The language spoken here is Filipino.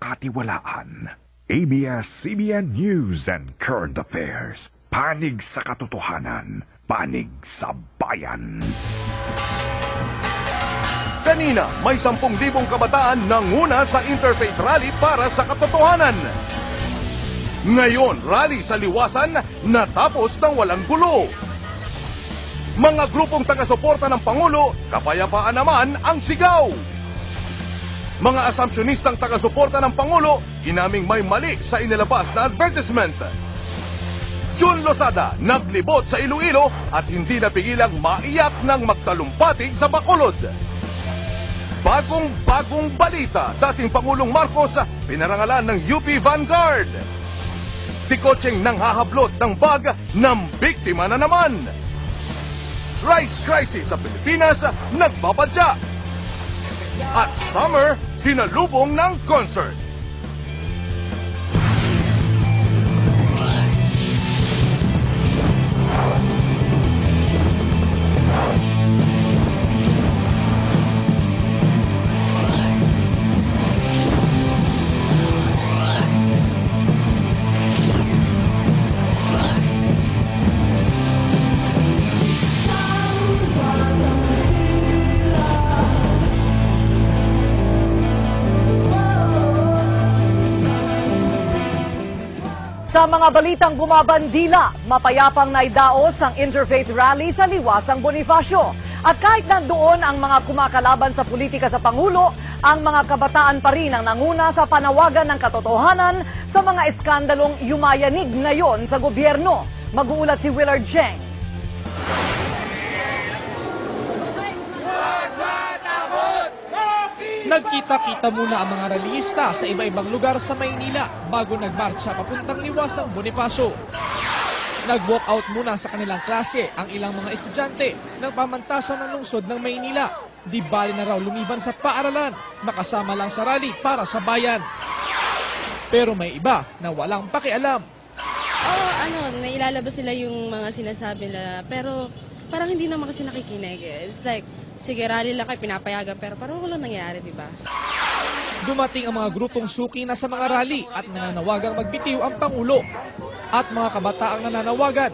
pagkakatiwalaan. ABS-CBN News and Current Affairs. Panig sa katotohanan, panig sa bayan. Kanina, may 10,000 kabataan nanguna sa Interfaith Rally para sa katotohanan. Ngayon, rally sa liwasan natapos ng walang gulo. Mga grupong taga-suporta ng Pangulo, kapayapaan naman ang sigaw. Mga assumptionistang taga-suporta ng Pangulo, inaming may mali sa inilabas na advertisement. Jun Losada, naglibot sa Iloilo at hindi napigilang maiyak ng magtalumpati sa Bacolod. Bagong-bagong balita, dating Pangulong Marcos pinarangalan ng UP Vanguard. Tikotseng nanghahablot ng bag ng biktima na naman. Rice crisis sa Pilipinas nagbapadya. At summer, sinalubong ng concert. Sa mga balitang bumabandila, mapayapang naidaos ang Interfaith Rally sa Liwasang Bonifacio. At kahit nandoon ang mga kumakalaban sa politika sa Pangulo, ang mga kabataan pa rin ang nanguna sa panawagan ng katotohanan sa mga eskandalong yumayanig ngayon sa gobyerno. Mag-uulat si Willard Cheng. Nagkita-kita muna ang mga rallyista sa iba-ibang lugar sa Maynila bago nagmarcha papuntang Liwasang Bonifacio. Nag-walkout muna sa kanilang klase ang ilang mga estudyante ng pamantasan ng lungsod ng Maynila. Di bali na raw lumiban sa paaralan, makasama lang sa rally para sa bayan. Pero may iba na walang pakialam. Nailalabas sila yung mga sinasabi nila, pero parang hindi naman kasi nakikinig. It's like, sige, rally lang kayo, pinapayagan, pero parang walang nangyayari, di ba? Dumating ang mga grupong suki na sa mga rally at nananawagang magbitiw ang Pangulo. At mga kabataang nananawagan